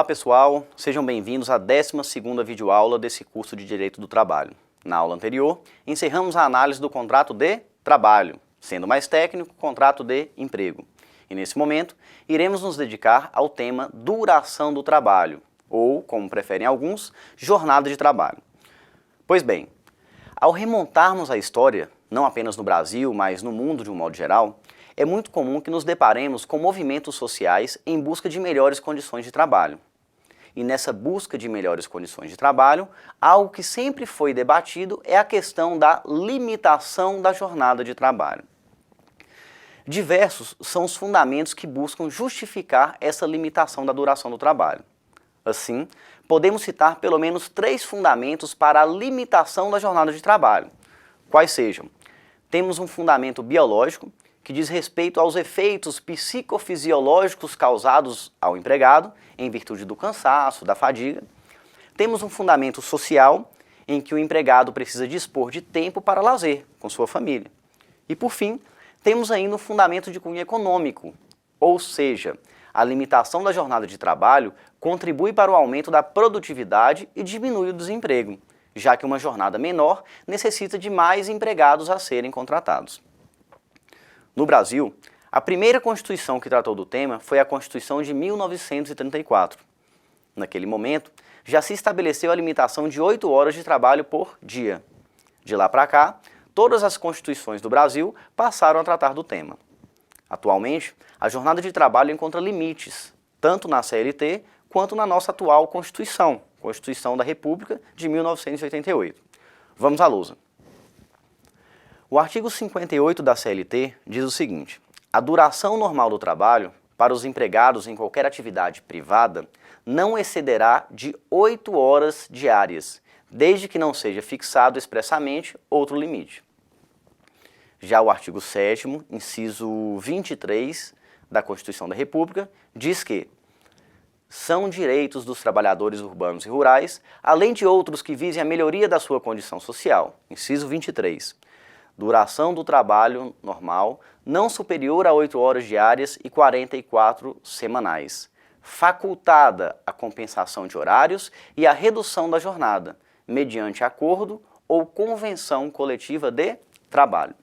Olá pessoal, sejam bem-vindos à 12ª videoaula desse curso de Direito do Trabalho. Na aula anterior, encerramos a análise do contrato de trabalho, sendo mais técnico, contrato de emprego. E nesse momento, iremos nos dedicar ao tema duração do trabalho, ou, como preferem alguns, jornada de trabalho. Pois bem, ao remontarmos a história, não apenas no Brasil, mas no mundo de um modo geral, é muito comum que nos deparemos com movimentos sociais em busca de melhores condições de trabalho. E nessa busca de melhores condições de trabalho, algo que sempre foi debatido é a questão da limitação da jornada de trabalho. Diversos são os fundamentos que buscam justificar essa limitação da duração do trabalho. Assim, podemos citar pelo menos 3 fundamentos para a limitação da jornada de trabalho. Quais sejam? Temos um fundamento biológico, que diz respeito aos efeitos psicofisiológicos causados ao empregado, em virtude do cansaço, da fadiga. Temos um fundamento social, em que o empregado precisa dispor de tempo para lazer com sua família. E, por fim, temos ainda um fundamento de cunho econômico, ou seja, a limitação da jornada de trabalho contribui para o aumento da produtividade e diminui o desemprego, já que uma jornada menor necessita de mais empregados a serem contratados. No Brasil, a primeira Constituição que tratou do tema foi a Constituição de 1934. Naquele momento, já se estabeleceu a limitação de 8 horas de trabalho por dia. De lá para cá, todas as constituições do Brasil passaram a tratar do tema. Atualmente, a jornada de trabalho encontra limites, tanto na CLT quanto na nossa atual Constituição, Constituição da República de 1988. Vamos à lousa. O artigo 58 da CLT diz o seguinte: a duração normal do trabalho para os empregados em qualquer atividade privada não excederá de 8 horas diárias, desde que não seja fixado expressamente outro limite. Já o artigo 7º, inciso 23 da Constituição da República, diz que são direitos dos trabalhadores urbanos e rurais, além de outros que visem a melhoria da sua condição social. Inciso 23. Duração do trabalho normal não superior a 8 horas diárias e 44 semanais. Facultada a compensação de horários e a redução da jornada, mediante acordo ou convenção coletiva de trabalho.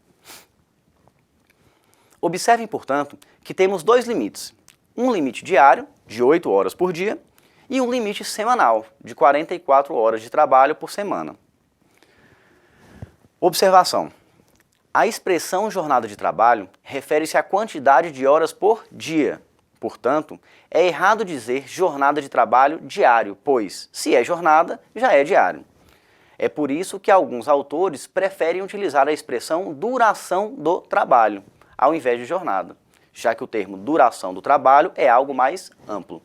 Observem, portanto, que temos 2 limites. Um limite diário, de 8 horas por dia, e um limite semanal, de 44 horas de trabalho por semana. Observação. A expressão jornada de trabalho refere-se à quantidade de horas por dia. Portanto, é errado dizer jornada de trabalho diário, pois, se é jornada, já é diário. É por isso que alguns autores preferem utilizar a expressão duração do trabalho, ao invés de jornada, já que o termo duração do trabalho é algo mais amplo.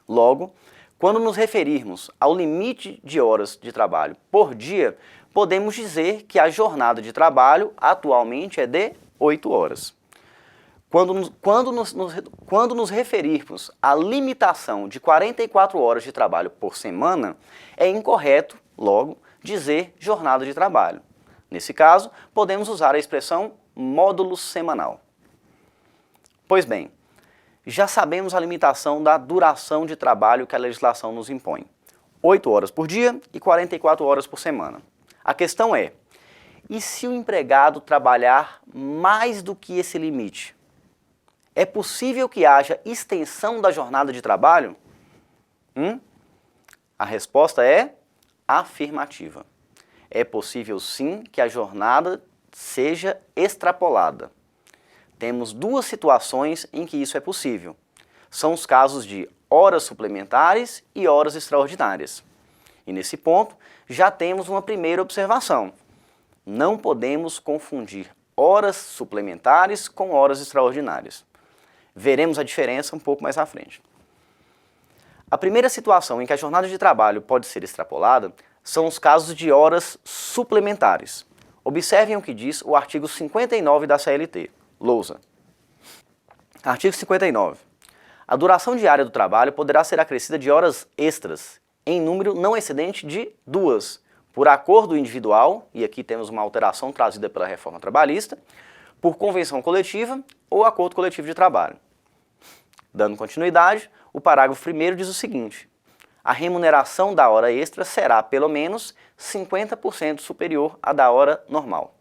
Logo, quando nos referirmos ao limite de horas de trabalho por dia, podemos dizer que a jornada de trabalho atualmente é de 8 horas. Quando nos referirmos à limitação de 44 horas de trabalho por semana, é incorreto, logo, dizer jornada de trabalho. Nesse caso, podemos usar a expressão módulo semanal. Pois bem, já sabemos a limitação da duração de trabalho que a legislação nos impõe. 8 horas por dia e 44 horas por semana. A questão é, e se o empregado trabalhar mais do que esse limite? É possível que haja extensão da jornada de trabalho? A resposta é afirmativa. É possível sim que a jornada seja extrapolada. Temos 2 situações em que isso é possível. São os casos de horas suplementares e horas extraordinárias. E nesse ponto, já temos uma primeira observação. Não podemos confundir horas suplementares com horas extraordinárias. Veremos a diferença um pouco mais à frente. A primeira situação em que a jornada de trabalho pode ser extrapolada são os casos de horas suplementares. Observem o que diz o artigo 59 da CLT. Lousa. Artigo 59. A duração diária do trabalho poderá ser acrescida de horas extras, em número não excedente de 2, por acordo individual, e aqui temos uma alteração trazida pela reforma trabalhista, por convenção coletiva ou acordo coletivo de trabalho. Dando continuidade, o parágrafo 1º diz o seguinte: a remuneração da hora extra será pelo menos 50% superior à da hora normal.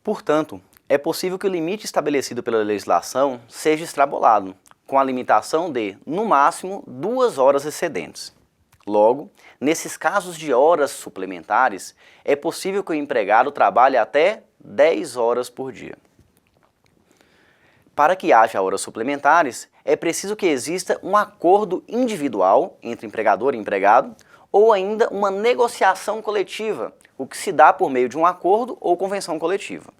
Portanto, é possível que o limite estabelecido pela legislação seja extrapolado, com a limitação de, no máximo, 2 horas excedentes. Logo, nesses casos de horas suplementares, é possível que o empregado trabalhe até 10 horas por dia. Para que haja horas suplementares, é preciso que exista um acordo individual entre empregador e empregado, ou ainda uma negociação coletiva, o que se dá por meio de um acordo ou convenção coletiva.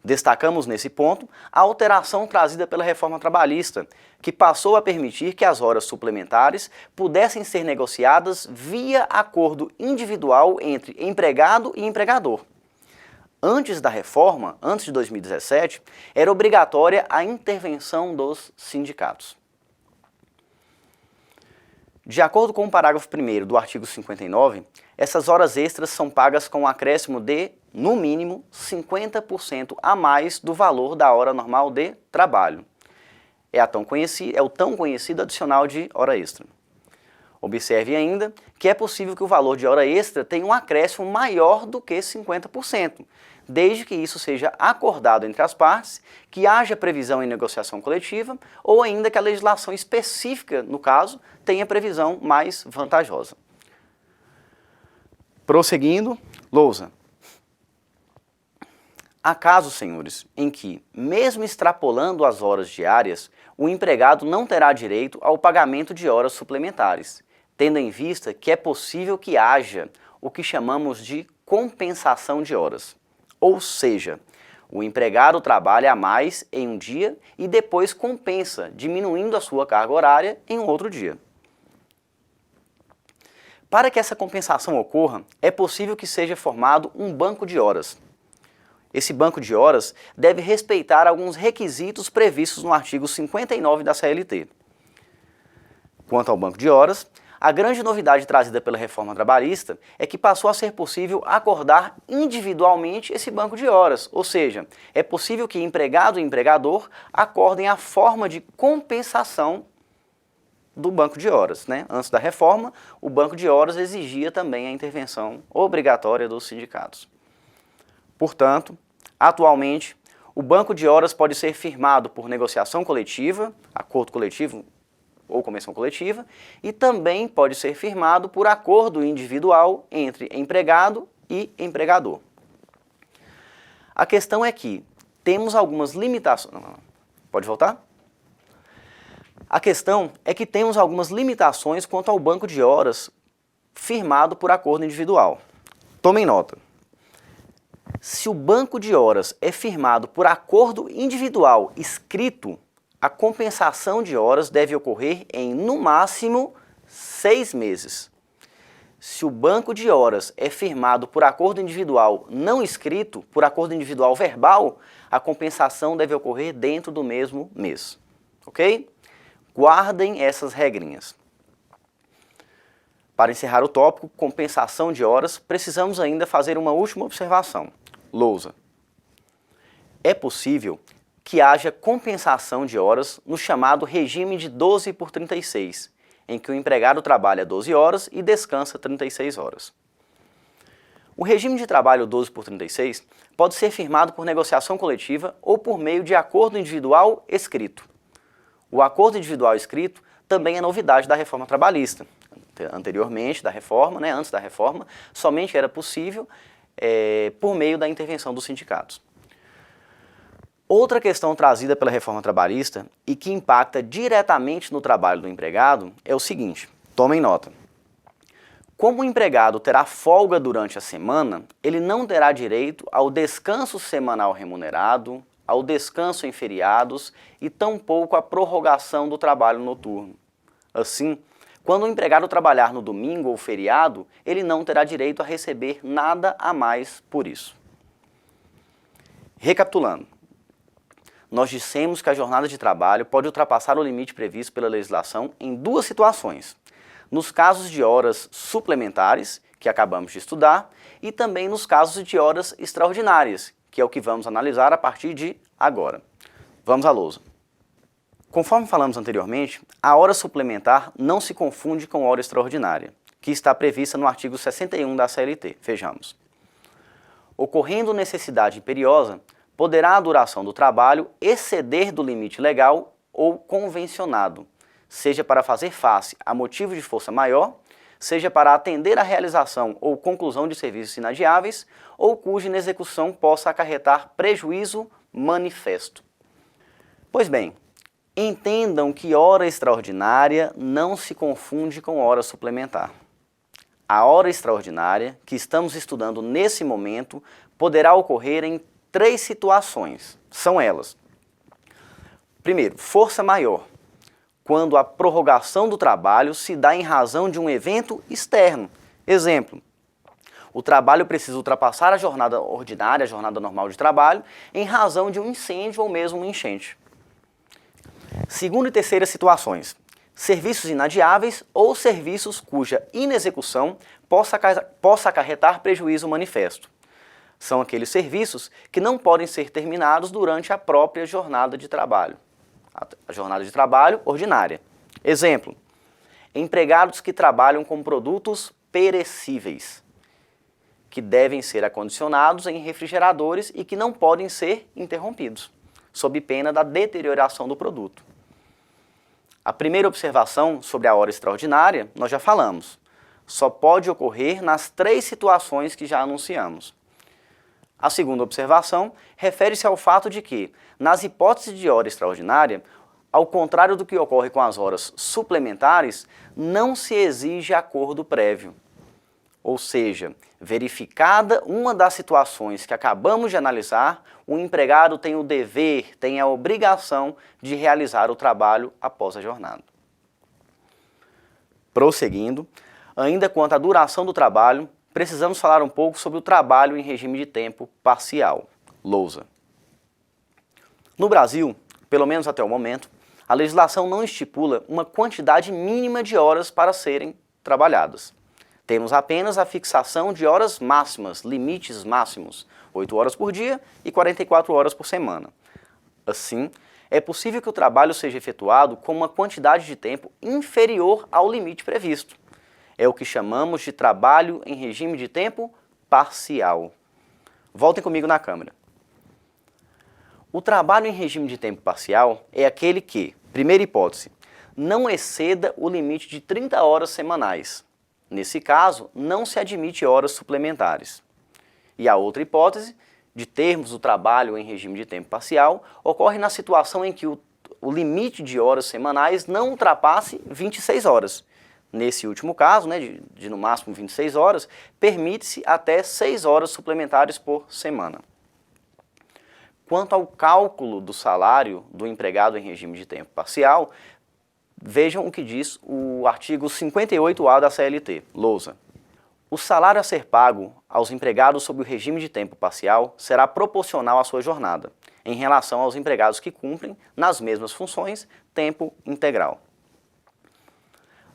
Destacamos nesse ponto a alteração trazida pela reforma trabalhista, que passou a permitir que as horas suplementares pudessem ser negociadas via acordo individual entre empregado e empregador. Antes da reforma, antes de 2017, era obrigatória a intervenção dos sindicatos. De acordo com o parágrafo 1º do artigo 59, essas horas extras são pagas com um acréscimo de, no mínimo, 50% a mais do valor da hora normal de trabalho. É o tão conhecido adicional de hora extra. Observe ainda que é possível que o valor de hora extra tenha um acréscimo maior do que 50%, desde que isso seja acordado entre as partes, que haja previsão em negociação coletiva ou ainda que a legislação específica, no caso, tenha previsão mais vantajosa. Prosseguindo, lousa. Há casos, senhores, em que, mesmo extrapolando as horas diárias, o empregado não terá direito ao pagamento de horas suplementares, tendo em vista que é possível que haja o que chamamos de compensação de horas. Ou seja, o empregado trabalha a mais em um dia e depois compensa, diminuindo a sua carga horária em um outro dia. Para que essa compensação ocorra, é possível que seja formado um banco de horas. Esse banco de horas deve respeitar alguns requisitos previstos no artigo 59 da CLT. Quanto ao banco de horas, a grande novidade trazida pela reforma trabalhista é que passou a ser possível acordar individualmente esse banco de horas, ou seja, é possível que empregado e empregador acordem a forma de compensação do banco de horas, né? Antes da reforma, o banco de horas exigia também a intervenção obrigatória dos sindicatos. Portanto, atualmente, o banco de horas pode ser firmado por negociação coletiva, acordo coletivo ou convenção coletiva, e também pode ser firmado por acordo individual entre empregado e empregador. A questão é que temos algumas limitações... Pode voltar? A questão é que temos algumas limitações quanto ao banco de horas firmado por acordo individual. Tomem nota. Se o banco de horas é firmado por acordo individual escrito, a compensação de horas deve ocorrer em, no máximo, 6 meses. Se o banco de horas é firmado por acordo individual não escrito, por acordo individual verbal, a compensação deve ocorrer dentro do mesmo mês. Ok? Guardem essas regrinhas. Para encerrar o tópico, compensação de horas, precisamos ainda fazer uma última observação. Lousa. É possível que haja compensação de horas no chamado regime de 12 por 36, em que o empregado trabalha 12 horas e descansa 36 horas. O regime de trabalho 12 por 36 pode ser firmado por negociação coletiva ou por meio de acordo individual escrito. O acordo individual escrito também é novidade da reforma trabalhista. Anteriormente da reforma, antes da reforma, somente era possível por meio da intervenção dos sindicatos. Outra questão trazida pela reforma trabalhista e que impacta diretamente no trabalho do empregado é o seguinte, tomem nota. Como o empregado terá folga durante a semana, ele não terá direito ao descanso semanal remunerado, ao descanso em feriados e tampouco à prorrogação do trabalho noturno. Assim, quando o empregado trabalhar no domingo ou feriado, ele não terá direito a receber nada a mais por isso. Recapitulando, nós dissemos que a jornada de trabalho pode ultrapassar o limite previsto pela legislação em 2 situações. Nos casos de horas suplementares, que acabamos de estudar, e também nos casos de horas extraordinárias, que é o que vamos analisar a partir de agora. Vamos à lousa. Conforme falamos anteriormente, a hora suplementar não se confunde com hora extraordinária, que está prevista no artigo 61 da CLT. Vejamos. Ocorrendo necessidade imperiosa, poderá a duração do trabalho exceder do limite legal ou convencionado, seja para fazer face a motivo de força maior, seja para atender à realização ou conclusão de serviços inadiáveis, ou cuja inexecução possa acarretar prejuízo manifesto. Pois bem, entendam que hora extraordinária não se confunde com hora suplementar. A hora extraordinária, que estamos estudando nesse momento, poderá ocorrer em 3 situações. São elas. Primeiro, força maior, quando a prorrogação do trabalho se dá em razão de um evento externo. Exemplo, o trabalho precisa ultrapassar a jornada ordinária, a jornada normal de trabalho, em razão de um incêndio ou mesmo uma enchente. Segunda e terceira situações, serviços inadiáveis ou serviços cuja inexecução possa acarretar prejuízo manifesto. São aqueles serviços que não podem ser terminados durante a própria jornada de trabalho. A jornada de trabalho ordinária. Exemplo, empregados que trabalham com produtos perecíveis, que devem ser acondicionados em refrigeradores e que não podem ser interrompidos, sob pena da deterioração do produto. A primeira observação sobre a hora extraordinária, nós já falamos. Só pode ocorrer nas 3 situações que já anunciamos. A segunda observação refere-se ao fato de que, nas hipóteses de hora extraordinária, ao contrário do que ocorre com as horas suplementares, não se exige acordo prévio. Ou seja, verificada uma das situações que acabamos de analisar, o empregado tem o dever, tem a obrigação de realizar o trabalho após a jornada. Prosseguindo, ainda quanto à duração do trabalho, precisamos falar um pouco sobre o trabalho em regime de tempo parcial, lousa. No Brasil, pelo menos até o momento, a legislação não estipula uma quantidade mínima de horas para serem trabalhadas. Temos apenas a fixação de horas máximas, limites máximos, 8 horas por dia e 44 horas por semana. Assim, é possível que o trabalho seja efetuado com uma quantidade de tempo inferior ao limite previsto. É o que chamamos de trabalho em regime de tempo parcial. Voltem comigo na câmera. O trabalho em regime de tempo parcial é aquele que, primeira hipótese, não exceda o limite de 30 horas semanais. Nesse caso, não se admite horas suplementares. E a outra hipótese, de termos o trabalho em regime de tempo parcial, ocorre na situação em que o limite de horas semanais não ultrapasse 26 horas. Nesse último caso, de no máximo 26 horas, permite-se até 6 horas suplementares por semana. Quanto ao cálculo do salário do empregado em regime de tempo parcial, vejam o que diz o artigo 58A da CLT, lousa. O salário a ser pago aos empregados sob o regime de tempo parcial será proporcional à sua jornada, em relação aos empregados que cumprem, nas mesmas funções, tempo integral.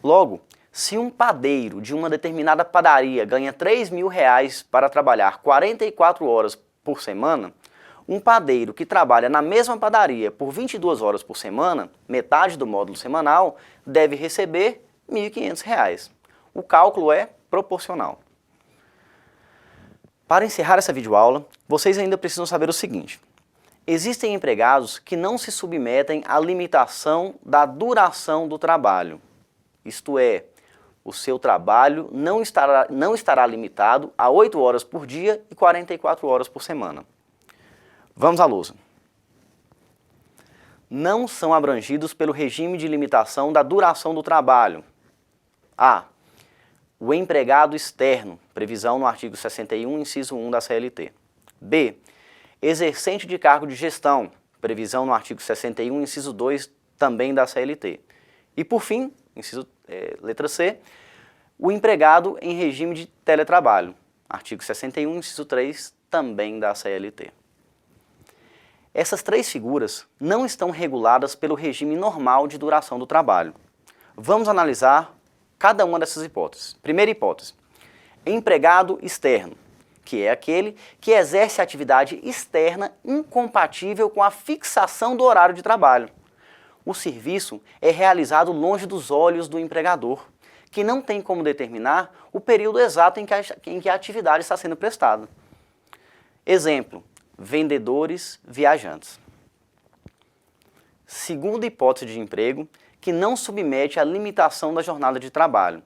Logo, se um padeiro de uma determinada padaria ganha R$3.000 para trabalhar 44 horas por semana, um padeiro que trabalha na mesma padaria por 22 horas por semana, metade do módulo semanal, deve receber R$1.500. O cálculo é proporcional. Para encerrar essa videoaula, vocês ainda precisam saber o seguinte. Existem empregados que não se submetem à limitação da duração do trabalho. Isto é, o seu trabalho não estará limitado a 8 horas por dia e 44 horas por semana. Vamos à lousa. Não são abrangidos pelo regime de limitação da duração do trabalho. A. O empregado externo, previsão no artigo 61, inciso 1 da CLT. B. Exercente de cargo de gestão, previsão no artigo 61, inciso 2, também da CLT. E por fim, letra C, o empregado em regime de teletrabalho, artigo 61, inciso 3, também da CLT. Essas 3 figuras não estão reguladas pelo regime normal de duração do trabalho. Vamos analisar cada uma dessas hipóteses. Primeira hipótese, empregado externo, que é aquele que exerce atividade externa incompatível com a fixação do horário de trabalho. O serviço é realizado longe dos olhos do empregador, que não tem como determinar o período exato em que a atividade está sendo prestada. Exemplo, vendedores viajantes. Segunda hipótese de emprego, que não submete à limitação da jornada de trabalho.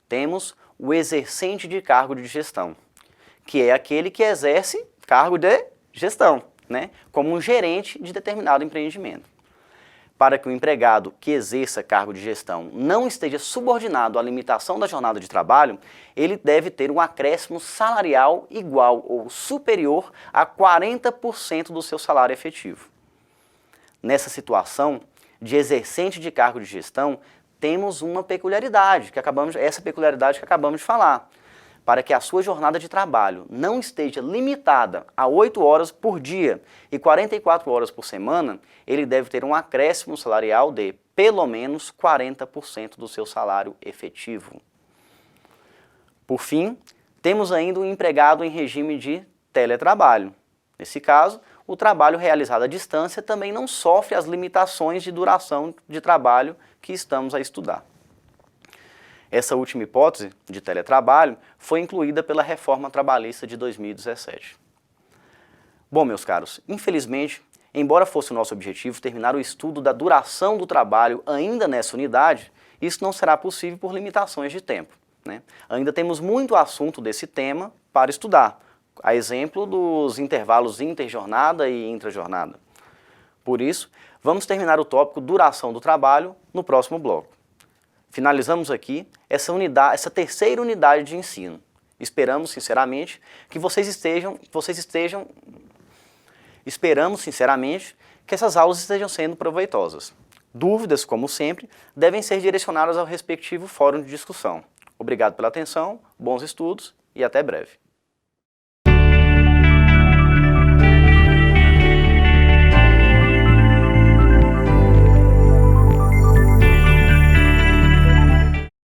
Temos o exercente de cargo de gestão, que é aquele que exerce cargo de gestão, né, como um gerente de determinado empreendimento. Para que o empregado que exerça cargo de gestão não esteja subordinado à limitação da jornada de trabalho, ele deve ter um acréscimo salarial igual ou superior a 40% do seu salário efetivo. Nessa situação de exercente de cargo de gestão, temos uma peculiaridade, essa peculiaridade que acabamos de falar. Para que a sua jornada de trabalho não esteja limitada a 8 horas por dia e 44 horas por semana, ele deve ter um acréscimo salarial de pelo menos 40% do seu salário efetivo. Por fim, temos ainda o empregado em regime de teletrabalho. Nesse caso, o trabalho realizado à distância também não sofre as limitações de duração de trabalho que estamos a estudar. Essa última hipótese de teletrabalho foi incluída pela Reforma Trabalhista de 2017. Bom, meus caros, infelizmente, embora fosse o nosso objetivo terminar o estudo da duração do trabalho ainda nessa unidade, isso não será possível por limitações de tempo, né? Ainda temos muito assunto desse tema para estudar, a exemplo dos intervalos interjornada e intrajornada. Por isso, vamos terminar o tópico duração do trabalho no próximo bloco. Finalizamos aqui essa terceira unidade de ensino. Esperamos sinceramente que essas aulas estejam sendo proveitosas. Dúvidas, como sempre, devem ser direcionadas ao respectivo fórum de discussão. Obrigado pela atenção, bons estudos e até breve.